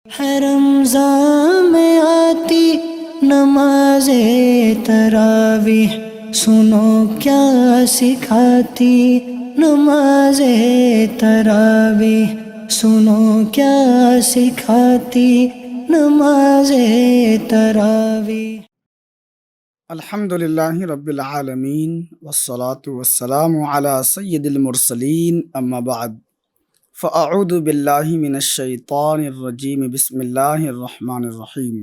ہے رمضان میں آتی نماز تراویح، سنو کیا سکھاتی نماز تراویح، سنو کیا سکھاتی نماز تراویح۔ الحمد للہ رب العالمین والصلاة والسلام علی سید المرسلین، اما بعد فاعوذ باللہ من الشیطان الرجیم، بسم اللہ الرحمن الرحیم۔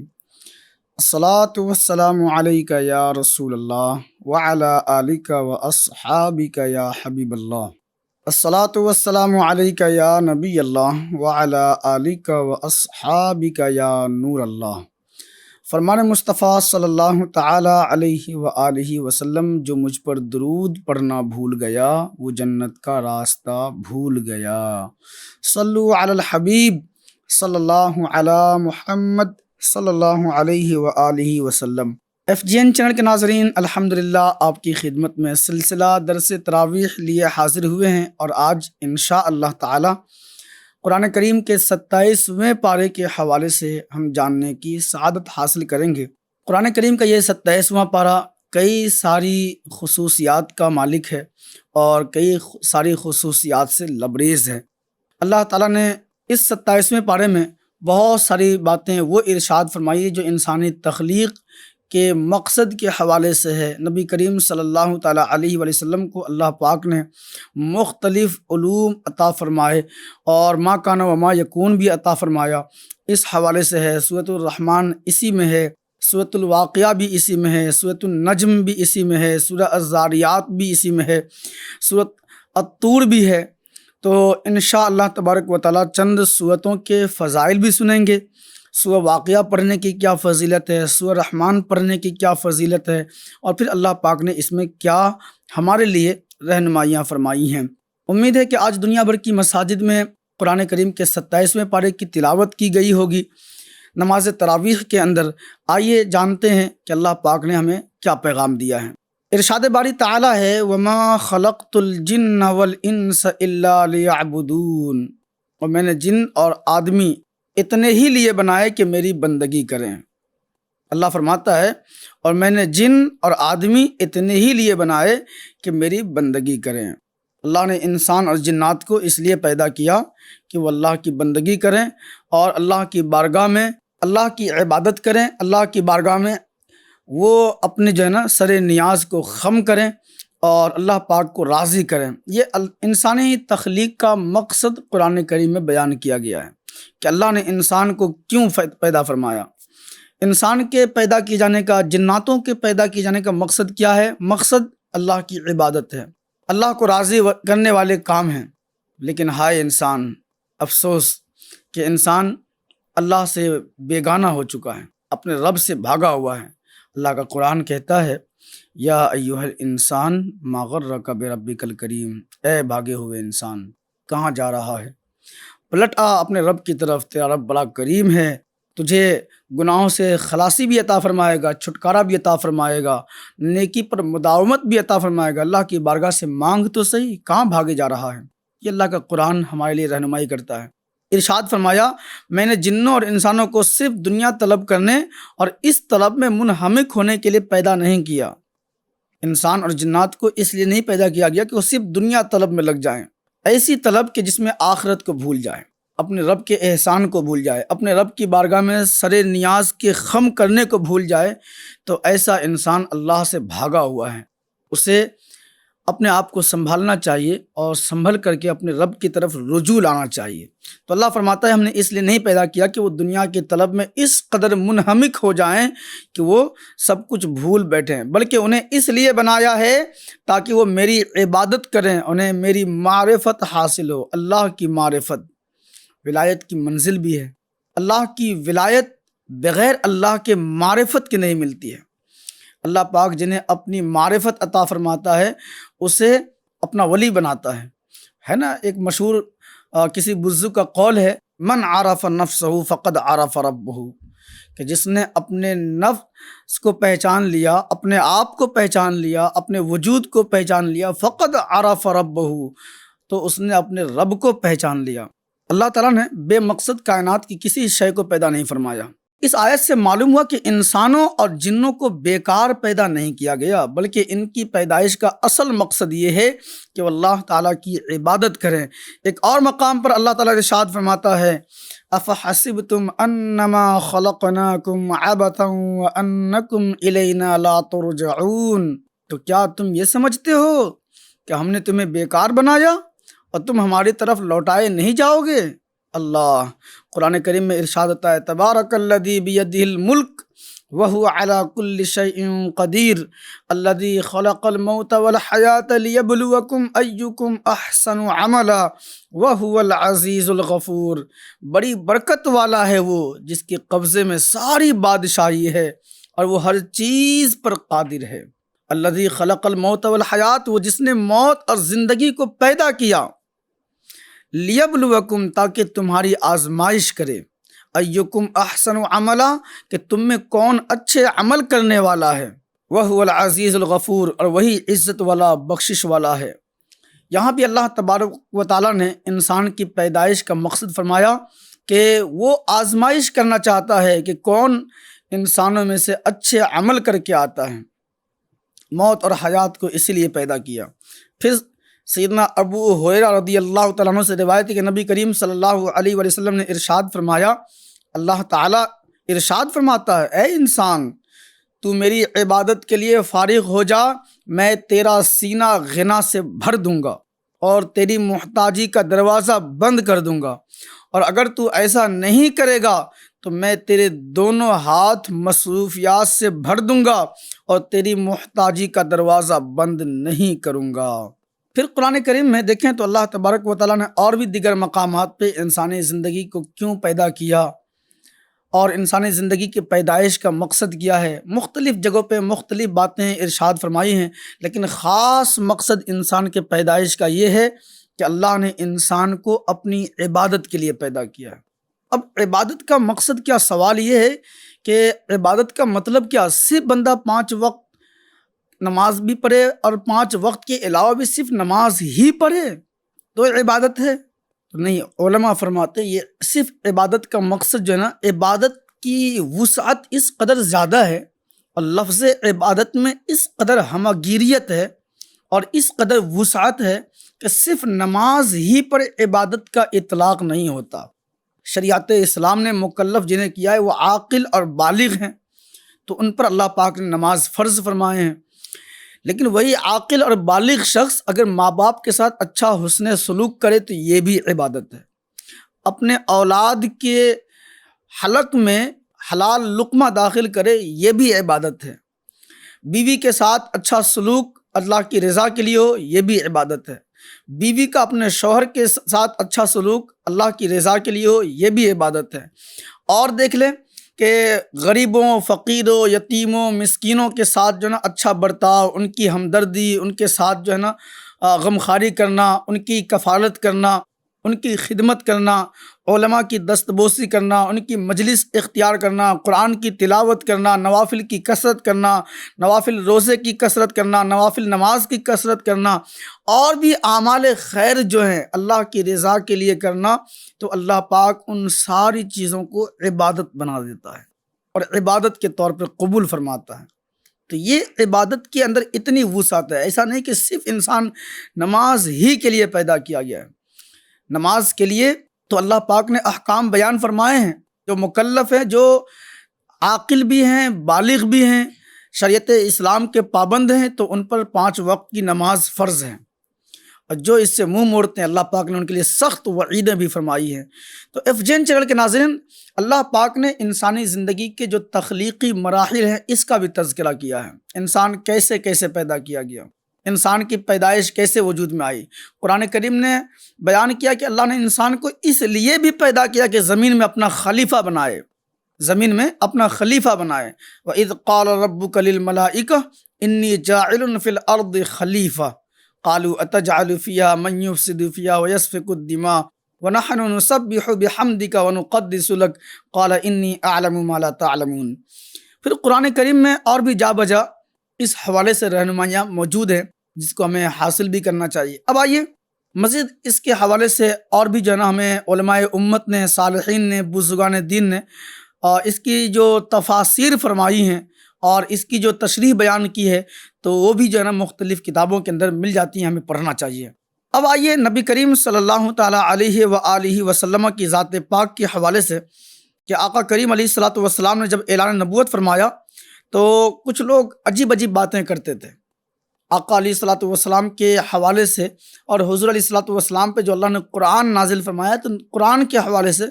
الصلاة والسلام علیک یا رسول اللہ وعلی آلک واصحابک یا حبیب اللہ۔ الصلاة والسلام علیک یا نبی اللہ وعلی آلک واصحابک یا نور اللہ۔ فرمان مصطفیٰ صلی اللہ تعالی علیہ وآلہ وسلم، جو مجھ پر درود پڑھنا بھول گیا وہ جنت کا راستہ بھول گیا۔ صلو علی الحبیب صلی اللہ علی محمد صلی اللہ علیہ وآلہ وسلم۔ ایف جی این چینل کے ناظرین، الحمدللہ آپ کی خدمت میں سلسلہ درس تراویح لیے حاضر ہوئے ہیں، اور آج انشاءاللہ تعالی قرآن کریم کے 27ویں پارے کے حوالے سے ہم جاننے کی سعادت حاصل کریں گے۔ قرآن کریم کا یہ 27واں پارہ کئی ساری خصوصیات کا مالک ہے اور کئی ساری خصوصیات سے لبریز ہے۔ اللہ تعالیٰ نے اس 27ویں پارے میں بہت ساری باتیں وہ ارشاد فرمائی جو انسانی تخلیق کے مقصد کے حوالے سے ہے۔ نبی کریم صلی اللہ تعالیٰ علیہ وآلہ وسلم کو اللہ پاک نے مختلف علوم عطا فرمائے اور ما کان و ما یکون بھی عطا فرمایا، اس حوالے سے ہے۔ سورۃ الرحمن اسی میں ہے، سورۃ الواقعہ بھی اسی میں ہے، سورۃ النجم بھی اسی میں ہے، سورہ الذاریات بھی اسی میں ہے، سورۃ الطور بھی ہے۔ تو انشاءاللہ تبارک و تعالیٰ چند سورتوں کے فضائل بھی سنیں گے، سورہ واقعہ پڑھنے کی کیا فضیلت ہے، سورہ رحمان پڑھنے کی کیا فضیلت ہے، اور پھر اللہ پاک نے اس میں کیا ہمارے لیے رہنمائیاں فرمائی ہیں۔ امید ہے کہ آج دنیا بھر کی مساجد میں قرآن کریم کے 27ویں پارے کی تلاوت کی گئی ہوگی نماز تراویح کے اندر۔ آئیے جانتے ہیں کہ اللہ پاک نے ہمیں کیا پیغام دیا ہے۔ ارشاد باری تعالیٰ ہے، وَمَا خَلَقْتُ الْجِنَّ وَالْإِنسَ إِلَّا لِيَعْبُدُونَ، اور میں نے جن اور آدمی اتنے ہی لیے بنائے کہ میری بندگی کریں۔ اللہ فرماتا ہے، اور میں نے جن اور آدمی اتنے ہی لیے بنائے کہ میری بندگی کریں۔ اللہ نے انسان اور جنات کو اس لیے پیدا کیا کہ وہ اللہ کی بندگی کریں اور اللہ کی بارگاہ میں اللہ کی عبادت کریں، اللہ کی بارگاہ میں وہ اپنے جو ہے نا سر نیاز کو خم کریں اور اللہ پاک کو راضی کریں۔ یہ انسانی تخلیق کا مقصد قرآن کریم میں بیان کیا گیا ہے کہ اللہ نے انسان کو کیوں پیدا فرمایا۔ انسان کے پیدا کیے جانے کا، جناتوں کے پیدا کیے جانے کا مقصد کیا ہے؟ مقصد اللہ کی عبادت ہے، اللہ کو راضی کرنے والے کام ہیں۔ لیکن ہائے انسان، افسوس کہ انسان اللہ سے بیگانہ ہو چکا ہے، اپنے رب سے بھاگا ہوا ہے۔ اللہ کا قرآن کہتا ہے، یا ایھا الانسان ما غرک بربک الکریم، اے بھاگے ہوئے انسان کہاں جا رہا ہے؟ پلٹ آ اپنے رب کی طرف، تیرا رب بڑا کریم ہے، تجھے گناہوں سے خلاصی بھی عطا فرمائے گا، چھٹکارا بھی عطا فرمائے گا، نیکی پر مداومت بھی عطا فرمائے گا۔ اللہ کی بارگاہ سے مانگ تو صحیح، کہاں بھاگے جا رہا ہے؟ یہ اللہ کا قرآن ہمارے لیے رہنمائی کرتا ہے۔ ارشاد فرمایا، میں نے جنوں اور انسانوں کو صرف دنیا طلب کرنے اور اس طلب میں منہمک ہونے کے لیے پیدا نہیں کیا۔ انسان اور جنات کو اس لیے نہیں پیدا کیا گیا کہ وہ صرف دنیا طلب میں لگ جائیں، ایسی طلب کہ جس میں آخرت کو بھول جائے، اپنے رب کے احسان کو بھول جائے، اپنے رب کی بارگاہ میں سر نیاز کے خم کرنے کو بھول جائے۔ تو ایسا انسان اللہ سے بھاگا ہوا ہے، اسے اپنے آپ کو سنبھالنا چاہیے اور سنبھل کر کے اپنے رب کی طرف رجوع لانا چاہیے۔ تو اللہ فرماتا ہے، ہم نے اس لیے نہیں پیدا کیا کہ وہ دنیا کی طلب میں اس قدر منہمک ہو جائیں کہ وہ سب کچھ بھول بیٹھیں، بلکہ انہیں اس لیے بنایا ہے تاکہ وہ میری عبادت کریں، انہیں میری معرفت حاصل ہو۔ اللہ کی معرفت ولایت کی منزل بھی ہے۔ اللہ کی ولایت بغیر اللہ کے معرفت کی نہیں ملتی ہے۔ اللہ پاک جنہیں اپنی معرفت عطا فرماتا ہے اسے اپنا ولی بناتا ہے نا۔ ایک مشہور کسی بزرگ کا قول ہے، من عرف نفسہ فقد عرف ربہ، کہ جس نے اپنے نفس کو پہچان لیا، اپنے آپ کو پہچان لیا، اپنے وجود کو پہچان لیا، فقد عرف ربہ، تو اس نے اپنے رب کو پہچان لیا۔ اللہ تعالیٰ نے بے مقصد کائنات کی کسی شے کو پیدا نہیں فرمایا۔ اس آیت سے معلوم ہوا کہ انسانوں اور جنوں کو بیکار پیدا نہیں کیا گیا، بلکہ ان کی پیدائش کا اصل مقصد یہ ہے کہ وہ اللہ تعالیٰ کی عبادت کریں۔ ایک اور مقام پر اللہ تعالیٰ ارشاد فرماتا ہے افحسبتم انما خلقناکم عبثا وانکم الینا لا ترجعون، تو کیا تم یہ سمجھتے ہو کہ ہم نے تمہیں بیکار بنایا اور تم ہماری طرف لوٹائے نہیں جاؤ گے؟ اللہ قرآن کریم میں ارشاد ہوتا ہے تبارک الذی بیدہ الملک وہو علی کل شیء قدیر الذی خلق الموت والحیاۃ لیبلوکم ایکم احسن عملا وہو العزیز الغفور۔ بڑی برکت والا ہے وہ جس کے قبضے میں ساری بادشاہی ہے اور وہ ہر چیز پر قادر ہے۔ الذی خلق الموت والحیات، وہ جس نے موت اور زندگی کو پیدا کیا، لیبلوکم، تاکہ تمہاری آزمائش کرے، ایکم احسن عملا، کہ تم میں کون اچھے عمل کرنے والا ہے، وہو العزیز الغفور، اور وہی عزت والا بخشش والا ہے۔ یہاں بھی اللہ تبارک و تعالیٰ نے انسان کی پیدائش کا مقصد فرمایا کہ وہ آزمائش کرنا چاہتا ہے کہ کون انسانوں میں سے اچھے عمل کر کے آتا ہے۔ موت اور حیات کو اسی لیے پیدا کیا۔ پھر سیدنا ابو ہریرہ رضی اللہ تعالیٰ عنہ سے روایت ہے کہ نبی کریم صلی اللہ علیہ وآلہ وسلم نے ارشاد فرمایا، اللہ تعالیٰ ارشاد فرماتا ہے اے انسان، تو میری عبادت کے لیے فارغ ہو جا، میں تیرا سینہ غنا سے بھر دوں گا اور تیری محتاجی کا دروازہ بند کر دوں گا، اور اگر تو ایسا نہیں کرے گا تو میں تیرے دونوں ہاتھ مصروفیات سے بھر دوں گا اور تیری محتاجی کا دروازہ بند نہیں کروں گا۔ پھر قرآن کریم میں دیکھیں تو اللہ تبارک و تعالیٰ نے اور بھی دیگر مقامات پہ انسانی زندگی کو کیوں پیدا کیا اور انسانی زندگی کی پیدائش کا مقصد کیا ہے، مختلف جگہوں پہ مختلف باتیں ارشاد فرمائی ہیں، لیکن خاص مقصد انسان کے پیدائش کا یہ ہے کہ اللہ نے انسان کو اپنی عبادت کے لیے پیدا کیا ہے۔ اب عبادت کا مقصد کیا؟ سوال یہ ہے کہ عبادت کا مطلب کیا؟ صرف بندہ 5 وقت نماز بھی پڑھے اور 5 وقت کے علاوہ بھی صرف نماز ہی پڑھے تو عبادت ہے؟ نہیں، علماء فرماتے یہ صرف عبادت کا مقصد جو ہے نا، عبادت کی وسعت اس قدر زیادہ ہے اور لفظ عبادت میں اس قدر ہمگیریت ہے اور اس قدر وسعت ہے کہ صرف نماز ہی پر عبادت کا اطلاق نہیں ہوتا۔ شریعت اسلام نے مکلف جنہیں کیا ہے وہ عاقل اور بالغ ہیں، تو ان پر اللہ پاک نے نماز فرض فرمائے ہیں، لیکن وہی عاقل اور بالغ شخص اگر ماں باپ کے ساتھ اچھا حسن سلوک کرے تو یہ بھی عبادت ہے، اپنے اولاد کے حلق میں حلال لقمہ داخل کرے یہ بھی عبادت ہے، بیوی کے ساتھ اچھا سلوک اللہ کی رضا کے لیے ہو یہ بھی عبادت ہے، بیوی کا اپنے شوہر کے ساتھ اچھا سلوک اللہ کی رضا کے لیے ہو یہ بھی عبادت ہے۔ اور دیکھ لیں کہ غریبوں، فقیروں، یتیموں، مسکینوں کے ساتھ جو ہے نا اچھا برتاؤ، ان کی ہمدردی، ان کے ساتھ جو ہے نا غمخواری کرنا، ان کی کفالت کرنا، ان کی خدمت کرنا، علماء کی دستبوسی کرنا، ان کی مجلس اختیار کرنا، قرآن کی تلاوت کرنا، نوافل کی کثرت کرنا، نوافل روزے کی کثرت کرنا، نوافل نماز کی کثرت کرنا، اور بھی اعمال خیر جو ہیں اللہ کی رضا کے لیے کرنا، تو اللہ پاک ان ساری چیزوں کو عبادت بنا دیتا ہے اور عبادت کے طور پر قبول فرماتا ہے۔ تو یہ عبادت کے اندر اتنی وسعت ہے، ایسا نہیں کہ صرف انسان نماز ہی کے لیے پیدا کیا گیا ہے۔ نماز کے لیے تو اللہ پاک نے احکام بیان فرمائے ہیں، جو مکلف ہیں، جو عاقل بھی ہیں، بالغ بھی ہیں، شریعت اسلام کے پابند ہیں، تو ان پر 5 وقت کی نماز فرض ہے، اور جو اس سے منہ موڑتے ہیں اللہ پاک نے ان کے لیے سخت وعیدیں بھی فرمائی ہیں۔ تو FGN چینل کے ناظرین، اللہ پاک نے انسانی زندگی کے جو تخلیقی مراحل ہیں اس کا بھی تذکرہ کیا ہے، انسان کیسے کیسے پیدا کیا گیا، انسان کی پیدائش کیسے وجود میں آئی۔ قرآن کریم نے بیان کیا کہ اللہ نے انسان کو اس لیے بھی پیدا کیا کہ زمین میں اپنا خلیفہ بنائے، زمین میں اپنا خلیفہ بنائے۔ وَإِذْ قَالَ رَبُّكَ لِلْمَلَائِكَةِ إِنِّي جَاعِلٌ فِي الْأَرْضِ خَلِيفَةً قَالُوا أَتَجْعَلُ فِيهَا مَن يُفْسِدُ فِيهَا وَيَسْفِكُ الدِّمَاءَ وَنَحْنُ نُسَبِّحُ بِحَمْدِكَ وَنُقَدِّسُ لَكَ قَالَ إِنِّي أَعْلَمُ مَا لَا تَعْلَمُونَ۔ پھر قرآن کریم میں اور بھی جا بجا اس حوالے سے رہنمائیاں موجود ہیں جس کو ہمیں حاصل بھی کرنا چاہیے۔ اب آئیے مزید اس کے حوالے سے اور بھی جو ہے نا ہمیں علماء امت نے، صالحین نے، بزرگان دین نے اس کی جو تفاسیر فرمائی ہیں اور اس کی جو تشریح بیان کی ہے، تو وہ بھی جو ہے نا مختلف کتابوں کے اندر مل جاتی ہیں، ہمیں پڑھنا چاہیے۔ اب آئیے نبی کریم صلی اللہ تعالیٰ علیہ وآلہ وسلم کی ذات پاک کے حوالے سے کہ آقا کریم علیہ الصلوۃ والسلام نے جب اعلان نبوت فرمایا تو کچھ لوگ عجیب عجیب باتیں کرتے تھے آقا علیہ الصلوۃ والسلام کے حوالے سے، اور حضور علیہ الصلوۃ والسلام پہ جو اللہ نے قرآن نازل فرمایا، تو قرآن کے حوالے سے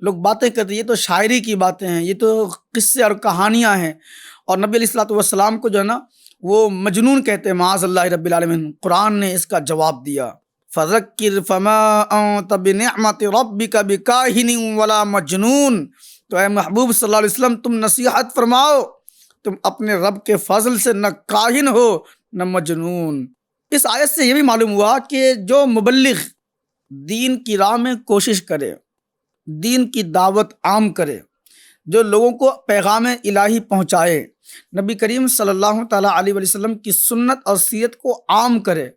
لوگ باتیں کرتے، یہ تو شاعری کی باتیں ہیں، یہ تو قصے اور کہانیاں ہیں، اور نبی علیہ الصلوۃ والسلام کو جو ہے نا وہ مجنون کہتے ہیں، معاذ اللہ رب العالمین۔ قرآن نے اس کا جواب دیا، فذکر فما انت بنعمت ربک بکاہن ولا مجنون۔ تو اے محبوب صلی اللہ علیہ وسلم، تم نصیحت فرماؤ، تم اپنے رب کے فضل سے نہ کاہن ہو نہ مجنون۔ اس آیت سے یہ بھی معلوم ہوا کہ جو مبلغ دین کی راہ میں کوشش کرے، دین کی دعوت عام کرے، جو لوگوں کو پیغام الہی پہنچائے، نبی کریم صلی اللہ تعالیٰ علیہ وسلم کی سنت اور سیرت کو عام کرے،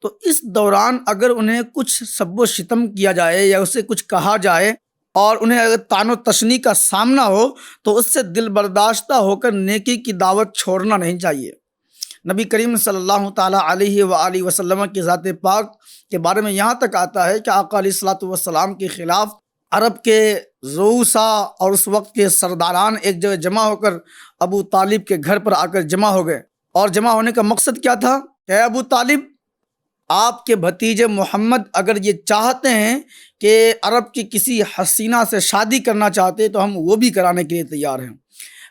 تو اس دوران اگر انہیں کچھ سب و شتم کیا جائے یا اسے کچھ کہا جائے اور انہیں اگر طعن و تشنیع کا سامنا ہو، تو اس سے دل برداشتہ ہو کر نیکی کی دعوت چھوڑنا نہیں چاہیے۔ نبی کریم صلی اللہ تعالیٰ علیہ وآلہ وسلم کی ذات پاک کے بارے میں یہاں تک آتا ہے کہ آقا علیہ الصلوۃ والسلام کے خلاف عرب کے رؤسا اور اس وقت کے سرداران ایک جگہ جمع ہو کر ابو طالب کے گھر پر آ کر جمع ہو گئے، اور جمع ہونے کا مقصد کیا تھا کہ اے ابو طالب، آپ کے بھتیجے محمد اگر یہ چاہتے ہیں کہ عرب کی کسی حسینہ سے شادی کرنا چاہتے تو ہم وہ بھی کرانے کے لیے تیار ہیں،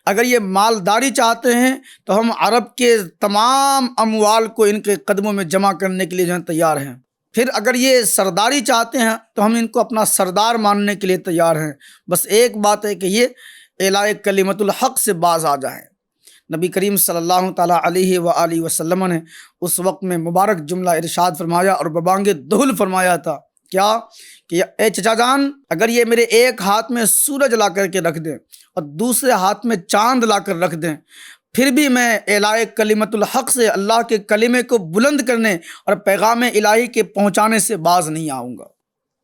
اگر یہ مالداری چاہتے ہیں تو ہم عرب کے تمام اموال کو ان کے قدموں میں جمع کرنے کے لیے جو ہے تیار ہیں، پھر اگر یہ سرداری چاہتے ہیں تو ہم ان کو اپنا سردار ماننے کے لیے تیار ہیں، بس ایک بات ہے کہ یہ اعلاء کلمت الحق سے باز آ جائیں۔ نبی کریم صلی اللہ تعالیٰ علیہ وآلہ وسلم نے اس وقت میں مبارک جملہ ارشاد فرمایا اور ببانگ دہل فرمایا تھا، کیا کہ اے چچا جان، اگر یہ میرے ایک ہاتھ میں سورج لا کر کے رکھ دیں اور دوسرے ہاتھ میں چاند لا کر رکھ دیں، پھر بھی میں اعلاء کلمت الحق سے، اللہ کے کلمے کو بلند کرنے اور پیغام الہی کے پہنچانے سے باز نہیں آؤں گا۔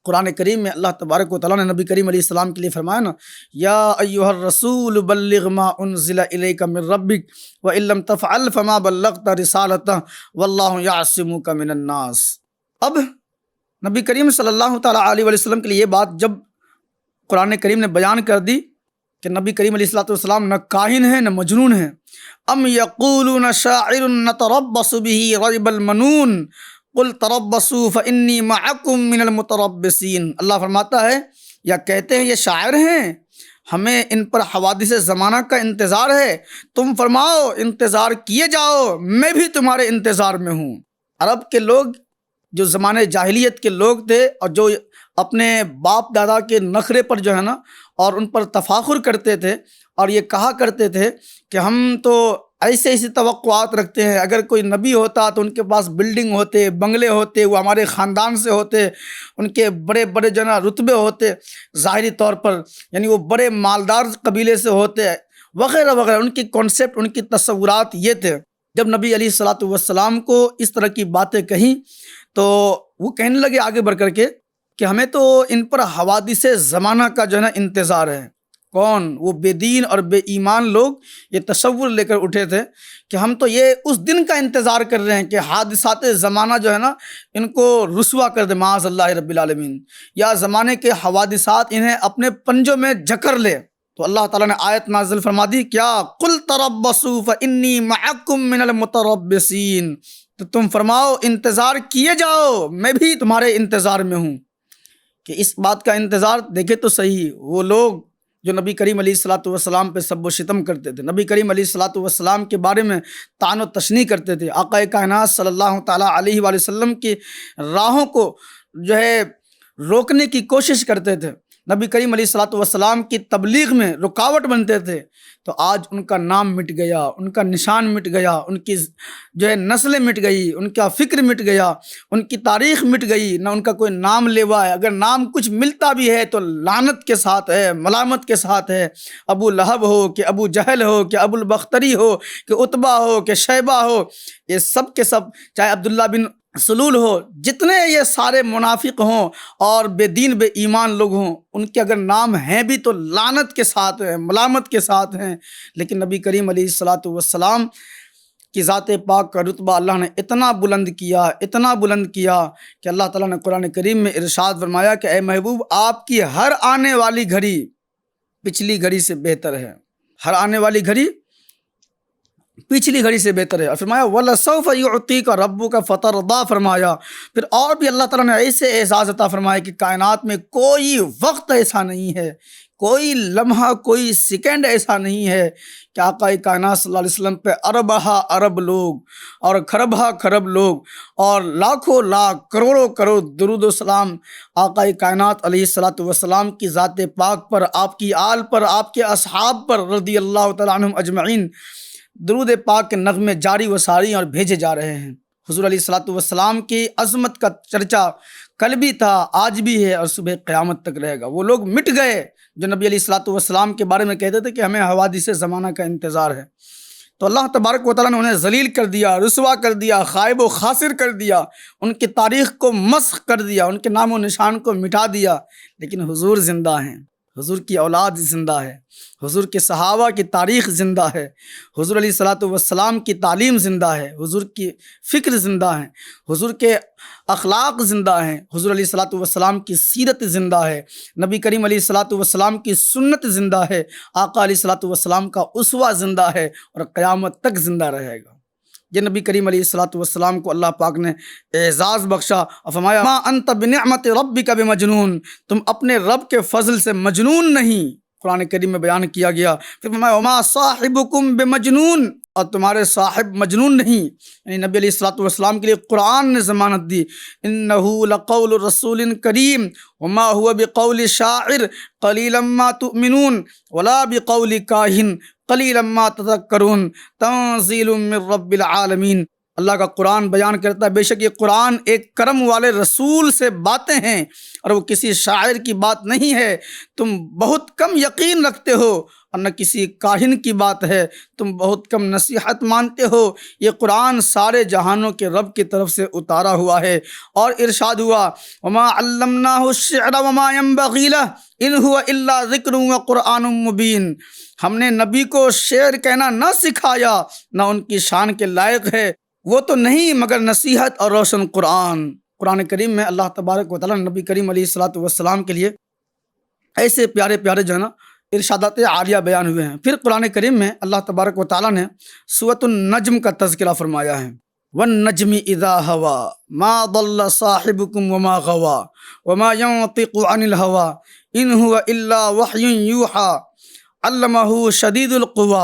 قرآن کریم میں اللہ تبارک و تعالیٰ نے نبی کریم علیہ السلام کے لیے فرمایا نا، یا ایھا الرسول بلغ ما انزل الیک من ربک وان لم تفعل فما بلغت رسالتہ واللہ یعصمک من الناس۔ اب نبی کریم صلی اللہ تعالیٰ علیہ وسلم کے لیے یہ بات جب قرآن کریم نے بیان کر دی کہ نبی کریم علیہ الصلوۃ والسلام نہ کاہن ہیں نہ مجنون ہیں، ام یقولون شاعر نتربص به ریب المنون قل تربصوا فانی معکم من المتربصین۔ اللہ فرماتا ہے، یا کہتے ہیں یہ شاعر ہیں، ہمیں ان پر حوادث زمانہ کا انتظار ہے، تم فرماؤ انتظار کیے جاؤ، میں بھی تمہارے انتظار میں ہوں۔ عرب کے لوگ جو زمانے جاہلیت کے لوگ تھے اور جو اپنے باپ دادا کے نخرے پر جو ہے نا اور ان پر تفاخر کرتے تھے اور یہ کہا کرتے تھے کہ ہم تو ایسے ایسی توقعات رکھتے ہیں، اگر کوئی نبی ہوتا تو ان کے پاس بلڈنگ ہوتے، بنگلے ہوتے، وہ ہمارے خاندان سے ہوتے، ان کے بڑے بڑے جو ہے نا رتبے ہوتے ظاہری طور پر، یعنی وہ بڑے مالدار قبیلے سے ہوتے وغیرہ وغیرہ۔ ان کی کانسیپٹ، ان کی تصورات یہ تھے۔ جب نبی علیہ الصلوۃ والسلام کو اس طرح کی باتیں کہیں تو وہ کہنے لگے آگے بڑھ کر کے کہ ہمیں تو ان پر حوادث زمانہ کا جو ہے نا انتظار ہے۔ کون؟ وہ بے دین اور بے ایمان لوگ یہ تصور لے کر اٹھے تھے کہ ہم تو یہ اس دن کا انتظار کر رہے ہیں کہ حادثات زمانہ جو ہے نا ان کو رسوا کر دے، معاذ اللہ رب العالمین، یا زمانے کے حوادثات انہیں اپنے پنجوں میں جکر لے۔ تو اللہ تعالیٰ نے آیت نازل فرما دی، کیا قل تربصوا فانی معکم من المتربصین، تو تم فرماؤ انتظار کیے جاؤ، میں بھی تمہارے انتظار میں ہوں۔ کہ اس بات کا انتظار دیکھے تو صحیح، وہ لوگ جو نبی کریم علیہ الصلوۃ والسلام پہ سب و شتم کرتے تھے، نبی کریم علیہ الصلوۃ والسلام کے بارے میں طعن و تشنیع کرتے تھے، آقا کائنات صلی اللہ تعالیٰ علیہ وآلہ وسلم کی راہوں کو جو ہے روکنے کی کوشش کرتے تھے، نبی کریم علیہ الصلوۃ والسلام کی تبلیغ میں رکاوٹ بنتے تھے، تو آج ان کا نام مٹ گیا، ان کا نشان مٹ گیا، ان کی جو ہے نسلیں مٹ گئی، ان کا فکر مٹ گیا، ان کی تاریخ مٹ گئی، نہ ان کا کوئی نام لیوا ہے، اگر نام کچھ ملتا بھی ہے تو لعنت کے ساتھ ہے، ملامت کے ساتھ ہے۔ ابو لہب ہو کہ ابو جہل ہو کہ ابو البختری ہو کہ عتبہ ہو کہ شیبہ ہو، یہ سب کے سب، چاہے عبداللہ بن سلول ہو، جتنے یہ سارے منافق ہوں اور بے دین بے ایمان لوگ ہوں، ان کے اگر نام ہیں بھی تو لعنت کے ساتھ ہیں، ملامت کے ساتھ ہیں، لیکن نبی کریم علیہ الصلاۃ والسلام کی ذات پاک کا رتبہ اللہ نے اتنا بلند کیا، اتنا بلند کیا کہ اللہ تعالیٰ نے قرآن کریم میں ارشاد فرمایا کہ اے محبوب، آپ کی ہر آنے والی گھڑی پچھلی گھڑی سے بہتر ہے، ہر آنے والی گھڑی پچھلی گھڑی سے بہتر ہے۔ اور فرمایا وَلَسَوْفَ يُعْطِيكَ رَبُّكَ فَتَرْضَىٰ، فرمایا پھر اور بھی اللہ تعالیٰ نے ایسے اعزاز عطا فرمایا کہ کائنات میں کوئی وقت ایسا نہیں ہے، کوئی لمحہ، کوئی سیکنڈ ایسا نہیں ہے کہ آقا کائنات صلی اللہ علیہ وسلم پہ اربہا ارب لوگ اور کھربہا کھرب لوگ اور لاکھوں لاکھ کروڑوں کروڑ درود و سلام آقا کائنات علیہ الصلاۃ والسلام کی ذات پاک پر، آپ کی آل پر، آپ کے اصحاب پر رضی اللہ تعالیٰ عنہم اجمعین درود پاک کے نغمے جاری و ساری اور بھیجے جا رہے ہیں۔ حضور علیہ الصلاۃ والسلام کی عظمت کا چرچا کل بھی تھا، آج بھی ہے اور صبح قیامت تک رہے گا۔ وہ لوگ مٹ گئے جو نبی علیہ الصلاۃ والسلام کے بارے میں کہتے تھے کہ ہمیں حوادث زمانہ کا انتظار ہے، تو اللہ تبارک و تعالیٰ نے انہیں ذلیل کر دیا، رسوا کر دیا، خائب و خاسر کر دیا، ان کی تاریخ کو مسخ کر دیا، ان کے نام و نشان کو مٹا دیا، لیکن حضور زندہ ہیں، حضور کی اولاد زندہ ہے، حضور کے صحابہ کی تاریخ زندہ ہے، حضور علیہ الصلاۃ والسلام کی تعلیم زندہ ہے، حضور کی فکر زندہ ہے، حضور کے اخلاق زندہ ہیں، حضور علیہ الصلاۃ والسلام کی سیرت زندہ ہے، نبی کریم علیہ الصلاۃ والسلام کی سنت زندہ ہے، آقا علیہ الصلاۃ والسلام کا اسوہ زندہ ہے اور قیامت تک زندہ رہے گا۔ یہ نبی کریم علیہ الصلاۃ والسلام کو اللہ پاک نے اعزاز بخشا اور فرمایا ما انت بنعمت ربک بمجنون، تم اپنے رب کے فضل سے مجنون نہیں، قرآن کریم میں بیان کیا گیا۔ پھر فرمایا وما صاحبکم بمجنون، اور تمہارے صاحب مجنون نہیں، یعنی نبی علیہ الصلاۃ والسلام کے لیے قرآن نے ضمانت دی انہ لقول رسول کریم وما هو بقول شاعر قلیلا ما تؤمنون ولا بقول کاہن قلیلا ما تذکرون تنزیل من رب العالمین۔ اللہ کا قرآن بیان کرتا ہے بے شک یہ قرآن ایک کرم والے رسول سے باتیں ہیں اور وہ کسی شاعر کی بات نہیں ہے، تم بہت کم یقین رکھتے ہو، اور نہ کسی کاہن کی بات ہے، تم بہت کم نصیحت مانتے ہو۔ یہ قرآن سارے جہانوں کے رب کی طرف سے اتارا ہوا ہے۔ اور ارشاد ہوا وما علمناہ الشعر وما ينبغی لہ ان هو الا ذکر وقرآن مبین، ہم نے نبی کو شعر کہنا نہ سکھایا، نہ ان کی شان کے لائق ہے، وہ تو نہیں مگر نصیحت اور روشن قرآن۔ قرآن کریم میں اللہ تبارک و تعالیٰ نے نبی کریم علیہ الصلاۃ والسلام کے لیے ایسے پیارے پیارے جو ہے نا ارشادات عالیہ بیان ہوئے ہیں۔ پھر قرآن کریم میں اللہ تبارک و تعالیٰ نے سورۃ النجم کا تذکرہ فرمایا ہے والنجم اذا ہوا ما ضل صاحبکم وما غوا وما ينطق عن الهوى ان هو الا وحی یوحی علمہ شدید القوی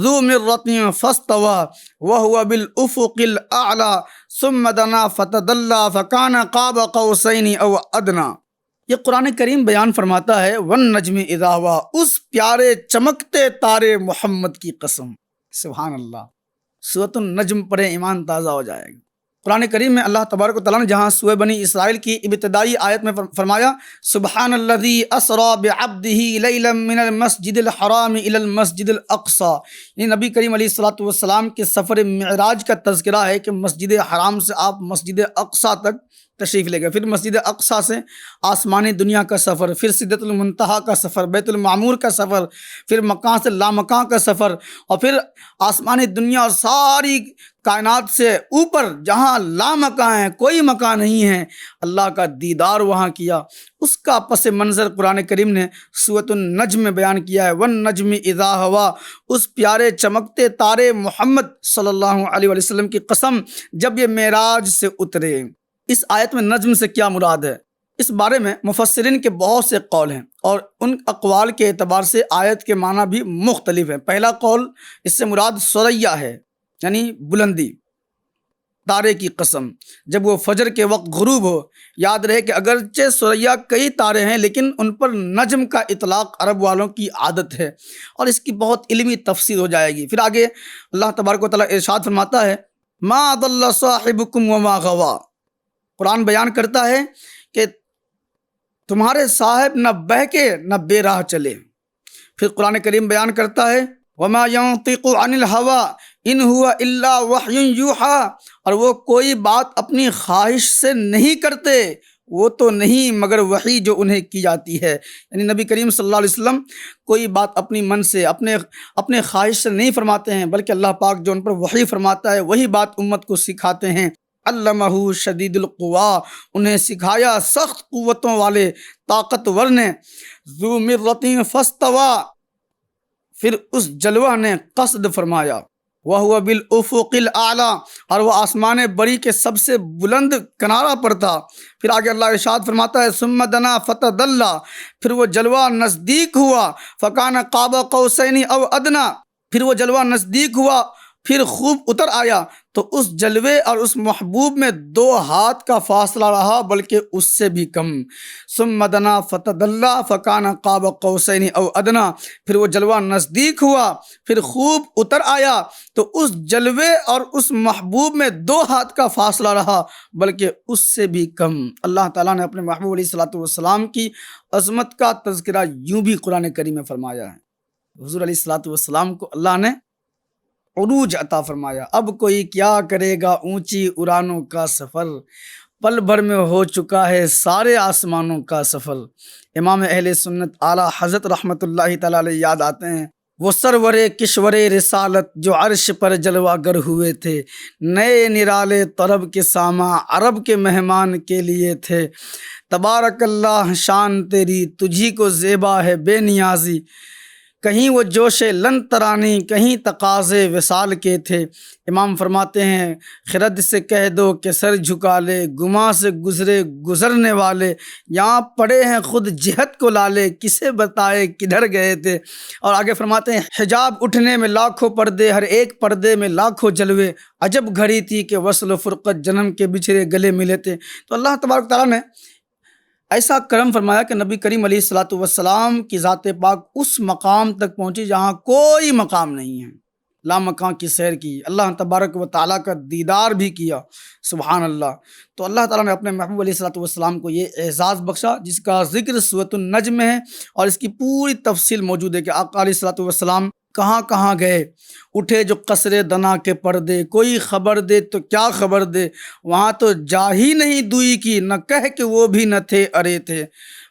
ذو مرۃ فاستوی وهو بالافق الاعلی ثم دنا فتدلی فکان قاب قوسین او ادنی۔ یہ قرآن کریم بیان فرماتا ہے والنجم اذا ہوا، اس پیارے چمکتے تارے محمد کی قسم، سبحان اللہ۔ سورۃ النجم پڑھیں ایمان تازہ ہو جائے گا۔ قرآن کریم میں اللہ تبارک و تعالیٰ نے جہاں سورہ بنی اسرائیل کی ابتدائی آیت میں فرمایا سبحان الذی اسری بعبدہ لیلا من المسجد الحرام الی المسجد الاقصی، یہ نبی کریم علیہ الصلوۃ والسلام کے سفر معراج کا تذکرہ ہے کہ مسجد حرام سے آپ مسجد اقصی تک تشریف لے گئے، پھر مسجد اقصی سے آسمانی دنیا کا سفر، پھر سدرۃ المنتہا کا سفر، بیت المعمور کا سفر، پھر مکان سے لامکان کا سفر، اور پھر آسمانی دنیا اور ساری کائنات سے اوپر جہاں لامکان ہے، کوئی مکان نہیں ہے، اللہ کا دیدار وہاں کیا۔ اس کا پس منظر قرآن کریم نے سورۃ النجم میں بیان کیا ہے والنجم اذا ہوا، اس پیارے چمکتے تارے محمد صلی اللہ علیہ وسلم کی قسم جب یہ معراج سے اترے۔ اس آیت میں نجم سے کیا مراد ہے، اس بارے میں مفسرین کے بہت سے قول ہیں، اور ان اقوال کے اعتبار سے آیت کے معنی بھی مختلف ہیں۔ پہلا قول اس سے مراد ثریا ہے، یعنی بلندی، تارے کی قسم جب وہ فجر کے وقت غروب ہو۔ یاد رہے کہ اگرچہ ثریا کئی تارے ہیں لیکن ان پر نجم کا اطلاق عرب والوں کی عادت ہے، اور اس کی بہت علمی تفسیر ہو جائے گی۔ پھر آگے اللہ تبارک و تعالیٰ ارشاد فرماتا ہے ما ضل صاحبکم وما غوا، قرآن بیان کرتا ہے کہ تمہارے صاحب نہ بہکے نہ بے راہ چلے۔ پھر قرآن کریم بیان کرتا ہے وما ينطق عن الهوى ان هو الا وحی یوحی، اور وہ کوئی بات اپنی خواہش سے نہیں کرتے، وہ تو نہیں مگر وحی جو انہیں کی جاتی ہے۔ یعنی نبی کریم صلی اللہ علیہ وسلم کوئی بات اپنی من سے اپنے خواہش سے نہیں فرماتے ہیں، بلکہ اللہ پاک جو ان پر وحی فرماتا ہے وہی بات امت کو سکھاتے ہیں۔ علمہ شدید القوا، انہیں سکھایا سخت قوتوں والے طاقتور نے۔ ذو مرۃ فاستویٰ، پھر اس جلوہ نے قصد فرمایا۔ وَهُوَ بِالْأُفُقِ الْأَعْلَىٰ، اور وہ آسمان بری کے سب سے بلند کنارہ پر تھا۔ پھر آگے اللہ ارشاد فرماتا ہے ثُمَّ دَنَا فَتَدَلَّىٰ، پھر وہ جلوہ نزدیک ہوا، فَكَانَ قَابَ قَوْسَيْنِ أَوْ أَدْنَىٰ، پھر وہ جلوہ نزدیک ہوا، پھر خوب اتر آیا، تو اس جلوے اور اس محبوب میں 2 ہاتھ کا فاصلہ رہا بلکہ اس سے بھی کم۔ ثم دنا فتدلی فکان قاب قوسین او ادنیٰ، پھر وہ جلوہ نزدیک ہوا، پھر خوب اتر آیا، تو اس جلوے اور اس محبوب میں 2 ہاتھ کا فاصلہ رہا بلکہ اس سے بھی کم۔ اللہ تعالیٰ نے اپنے محبوب علیہ الصلوۃ والسلام کی عظمت کا تذکرہ یوں بھی قرآن کریم میں فرمایا ہے۔ حضور علیہ الصلوۃ والسلام کو اللہ نے عروج عطا فرمایا۔ اب کوئی کیا کرے گا اونچی اڑانوں کا سفر، پل بھر میں ہو چکا ہے سارے آسمانوں کا سفر۔ امام اہل سنت اعلیٰ حضرت رحمۃ اللہ تعالیٰ علیہ یاد آتے ہیں، وہ سرور کشور رسالت جو عرش پر جلوہ گر ہوئے تھے، نئے نرالے طرب کے ساماں عرب کے مہمان کے لیے تھے۔ تبارک اللہ شان تیری، تجھی کو زیبا ہے بے نیازی، کہیں وہ جوش لن ترانی، کہیں تقاضے وصال کے تھے۔ امام فرماتے ہیں خرد سے کہہ دو کہ سر جھکا لے، گما سے گزرے گزرنے والے، یہاں پڑے ہیں خود جہت کو لالے، کسے بتائے کدھر گئے تھے۔ اور آگے فرماتے ہیں حجاب اٹھنے میں لاکھوں پردے، ہر ایک پردے میں لاکھوں جلوے، عجب گھڑی تھی کہ وصل و فرقت جنم کے بچھڑے گلے ملے تھے۔ تو اللہ تبارک تعالیٰ نے ایسا کرم فرمایا کہ نبی کریم علیہ الصلوۃ والسلام کی ذات پاک اس مقام تک پہنچی جہاں کوئی مقام نہیں ہے، لامکاں کی سیر کی، اللہ تبارک و تعالیٰ کا دیدار بھی کیا، سبحان اللہ۔ تو اللہ تعالیٰ نے اپنے محبوب علیہ الصلوۃ والسلام کو یہ اعزاز بخشا جس کا ذکر سورۃ النجم میں ہے، اور اس کی پوری تفصیل موجود ہے کہ آقا علیہ الصلوۃ والسلام کہاں کہاں گئے، اٹھے جو قصر دنا کے پردے، کوئی خبر دے تو کیا خبر دے، وہاں تو جا ہی نہیں دوئی کی، نہ کہہ کہ وہ بھی نہ تھے ارے تھے۔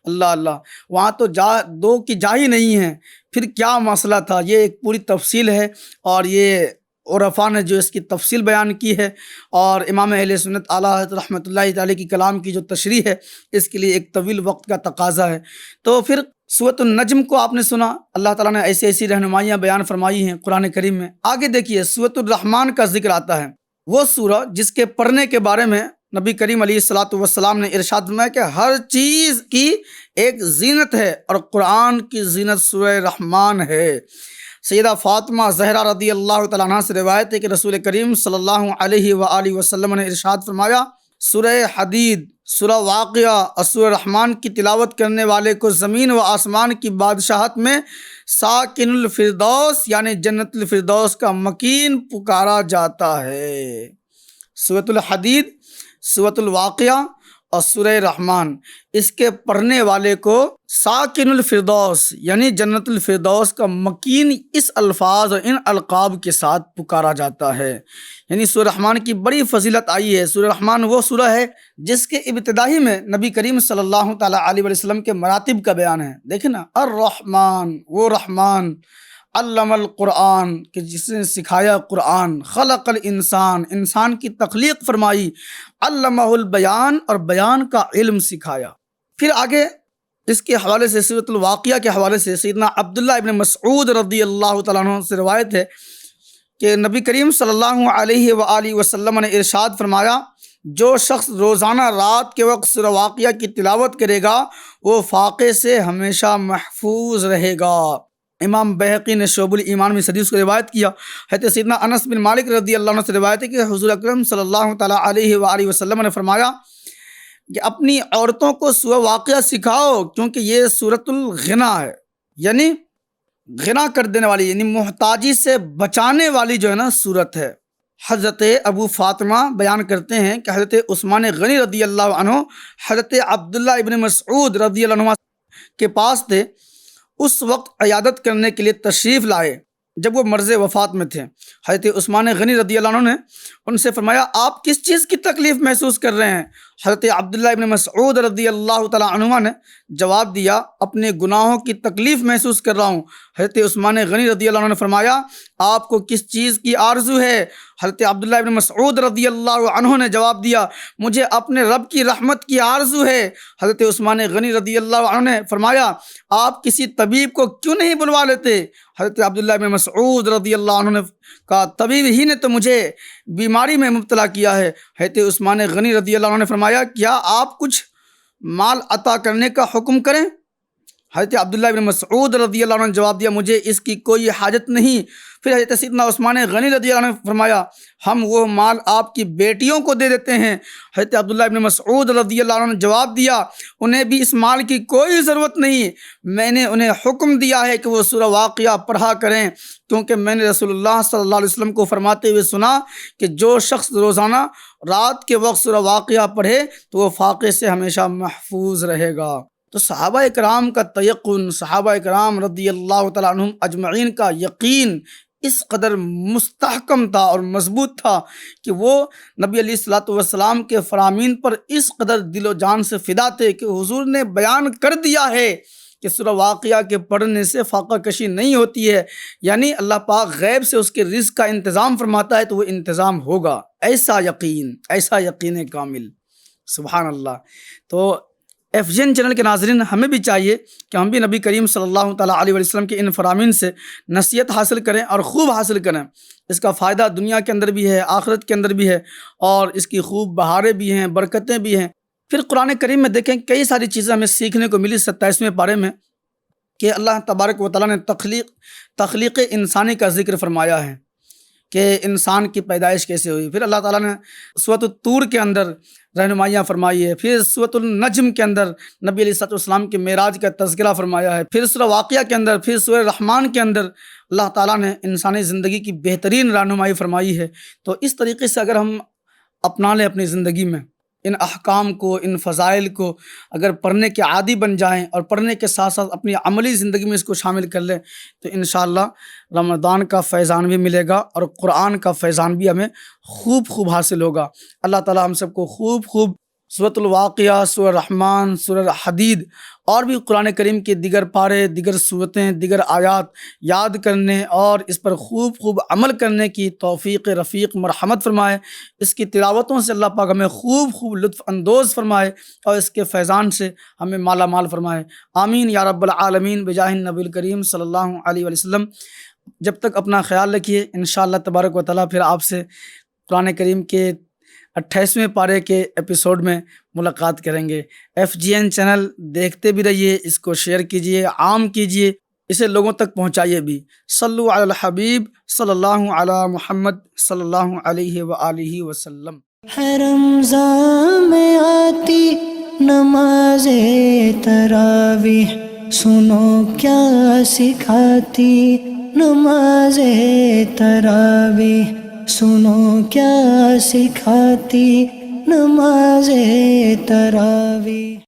اللہ اللہ، وہاں تو دو کی جا ہی نہیں ہے، پھر کیا مسئلہ تھا، یہ ایک پوری تفصیل ہے، اور یہ عرفاء نے جو اس کی تفصیل بیان کی ہے، اور امام اہل سنت اعلیٰ حضرت رحمۃ اللہ تعالی کی کلام کی جو تشریح ہے اس کے لیے ایک طویل وقت کا تقاضا ہے۔ تو پھر سورۃ النجم کو آپ نے سنا، اللہ تعالیٰ نے ایسی رہنمائیاں بیان فرمائی ہیں قرآن کریم میں۔ آگے دیکھیے سورۃ الرحمن کا ذکر آتا ہے، وہ سورہ جس کے پڑھنے کے بارے میں نبی کریم علیہ الصلوۃ والسلام نے ارشاد فرمایا کہ ہر چیز کی ایک زینت ہے، اور قرآن کی زینت سورہ رحمان ہے۔ سیدہ فاطمہ زہرا رضی اللہ تعالیٰ عنہ سے روایت ہے کہ رسول کریم صلی اللہ علیہ وآلہ وسلم نے ارشاد فرمایا سورہ حدید، سورہ واقعہ اور سورہ رحمان کی تلاوت کرنے والے کو زمین و آسمان کی بادشاہت میں ساکن الفردوس یعنی جنت الفردوس کا مکین پکارا جاتا ہے۔ سورۃ الحدید، سورۃ الواقعہ اور سورہ رحمان، اس کے پڑھنے والے کو ساکن الفردوس یعنی جنت الفردوس کا مکین اس الفاظ اور ان القاب کے ساتھ پکارا جاتا ہے۔ یعنی سورہ رحمان کی بڑی فضیلت آئی ہے۔ سورہ رحمان وہ سورہ ہے جس کے ابتدائی میں نبی کریم صلی اللہ تعالیٰ علیہ وسلم کے مراتب کا بیان ہے۔ دیکھیں نا، الرحمن، وہ رحمان، علم القرآن کہ جس نے سکھایا قرآن، خلق الانسان، انسان کی تخلیق فرمائی، علمہ البیان، اور بیان کا علم سکھایا۔ پھر آگے اس کے حوالے سے سورۃ الواقعہ کے حوالے سے سیدنا عبداللہ ابن مسعود رضی اللہ تعالیٰ عنہ سے روایت ہے کہ نبی کریم صلی اللہ علیہ وآلہ وسلم نے ارشاد فرمایا جو شخص روزانہ رات کے وقت سورہ واقعہ کی تلاوت کرے گا وہ فاقے سے ہمیشہ محفوظ رہے گا۔ امام بہقی نے شعب الایمان میں حدیث کو روایت کیا، حضرت سیدنا انس بن مالک رضی اللہ عنہ سے روایت ہے کہ حضور اکرم صلی اللہ تعالیٰ علیہ وآلہ وسلم نے فرمایا کہ اپنی عورتوں کو سورہ واقعہ سکھاؤ کیونکہ یہ سورۃ الغنا ہے، یعنی غنا کر دینے والی، یعنی محتاجی سے بچانے والی جو ہے نا صورت ہے۔ حضرت ابو فاطمہ بیان کرتے ہیں کہ حضرت عثمان غنی رضی اللہ عنہ حضرت عبداللہ ابن مسعود رضی اللہ عنہ کے پاس تھے، اس وقت عیادت کرنے کے لیے تشریف لائے۔ جب وہ مرض وفات میں تھے، حضرت عثمان غنی رضی اللہ عنہ نے ان سے فرمایا آپ کس چیز کی تکلیف محسوس کر رہے ہیں؟ حضرت عبداللہ ابن مسعود رضی اللہ تعالیٰ عنہما نے جواب دیا اپنے گناہوں کی تکلیف محسوس کر رہا ہوں۔ حضرت عثمان غنی رضی اللہ عنہ نے فرمایا آپ کو کس چیز کی آرزو ہے؟ حضرت عبداللہ ابن مسعود رضی اللہ عنہ نے جواب دیا مجھے اپنے رب کی رحمت کی آرزو ہے۔ حضرت عثمان غنی رضی اللہ عنہ نے فرمایا آپ کسی طبیب کو کیوں نہیں بلوا لیتے؟ حضرت عبداللہ ابن مسعود رضی اللہ عنہ نے کہا طبیب ہی نے تو مجھے بیماری میں مبتلا کیا ہے۔ حضرت عثمان غنی رضی اللہ عنہ نے فرمایا کیا آپ کچھ مال عطا کرنے کا حکم کریں؟ حضرت عبداللہ ابن مسعود رضی اللہ عنہ نے جواب دیا مجھے اس کی کوئی حاجت نہیں۔ پھر حضرت سیدنا عثمان غنی رضی اللہ عنہ نے فرمایا ہم وہ مال آپ کی بیٹیوں کو دے دیتے ہیں۔ حضرت عبداللہ ابن مسعود رضی اللہ عنہ نے جواب دیا انہیں بھی اس مال کی کوئی ضرورت نہیں، میں نے انہیں حکم دیا ہے کہ وہ سورہ واقعہ پڑھا کریں، کیونکہ میں نے رسول اللہ صلی اللہ علیہ وسلم کو فرماتے ہوئے سنا کہ جو شخص روزانہ رات کے وقت سورہ واقعہ پڑھے تو وہ فاقے سے ہمیشہ محفوظ رہے گا۔ تو صحابہ اکرام کا تیقن، صحابہ اکرام رضی اللہ تعالیٰ عنہم اجمعین کا یقین اس قدر مستحکم تھا اور مضبوط تھا کہ وہ نبی علیہ الصلوۃ والسلام کے فرامین پر اس قدر دل و جان سے فدا تھے کہ حضور نے بیان کر دیا ہے کہ سورہ واقعہ کے پڑھنے سے فاقہ کشی نہیں ہوتی ہے، یعنی اللہ پاک غیب سے اس کے رزق کا انتظام فرماتا ہے تو وہ انتظام ہوگا۔ ایسا یقین کامل، سبحان اللہ۔ تو ایف جی این چینل کے ناظرین ہمیں بھی چاہیے کہ ہم بھی نبی کریم صلی اللہ تعالیٰ علیہ وسلم کے ان فرامین سے نصیحت حاصل کریں اور خوب حاصل کریں۔ اس کا فائدہ دنیا کے اندر بھی ہے، آخرت کے اندر بھی ہے، اور اس کی خوب بہاریں بھی ہیں، برکتیں بھی ہیں۔ پھر قرآن کریم میں دیکھیں کئی ساری چیزیں ہمیں سیکھنے کو ملی 27ویں پارے میں کہ اللہ تبارک و تعالیٰ نے تخلیق انسانی کا ذکر فرمایا ہے کہ انسان کی پیدائش کیسے ہوئی۔ پھر اللہ تعالیٰ نے سورۃ الطور کے اندر رہنمائیاں فرمائی ہے، پھر سورۃ النجم کے اندر نبی علیہ السلام کے معراج کا تذکرہ فرمایا ہے، پھر سورہ واقعہ کے اندر، پھر سورہ رحمان کے اندر اللہ تعالیٰ نے انسانی زندگی کی بہترین رہنمائی فرمائی ہے۔ تو اس طریقے سے اگر ہم اپنا لیں اپنی زندگی میں ان احکام کو، ان فضائل کو اگر پڑھنے کے عادی بن جائیں اور پڑھنے کے ساتھ ساتھ اپنی عملی زندگی میں اس کو شامل کر لیں تو انشاءاللہ رمضان کا فیضان بھی ملے گا اور قرآن کا فیضان بھی ہمیں خوب حاصل ہوگا۔ اللہ تعالیٰ ہم سب کو خوب سورۃ الواقعہ، سورہ رحمان، سورہ حدید اور بھی قرآن کریم کے دیگر پارے، دیگر صورتیں، دیگر آیات یاد کرنے اور اس پر خوب عمل کرنے کی توفیق رفیق مرحمت فرمائے۔ اس کی تلاوتوں سے اللہ پاک ہمیں خوب لطف اندوز فرمائے اور اس کے فیضان سے ہمیں مالا مال فرمائے۔ آمین یا رب العالمین بجاہ النبی الکریم صلی اللہ علیہ وسلم۔ جب تک اپنا خیال رکھیے، انشاءاللہ تبارک و تعالیٰ پھر آپ سے قرآن کریم کے 28ویں پارے کے ایپیسوڈ میں ملاقات کریں گے۔ ایف جی این چینل دیکھتے بھی رہیے، اس کو شیئر کیجیے، عام کیجیے، اسے لوگوں تک پہنچائیے بھی۔ صلو علی الحبیب صلی اللہ علی محمد صلی اللہ علیہ وآلہ وسلم۔ ہے رمضان میں آتی نماز تراویح، سنو کیا سکھاتی نماز تراویح، سنو کیا سکھاتی نماز تراویح۔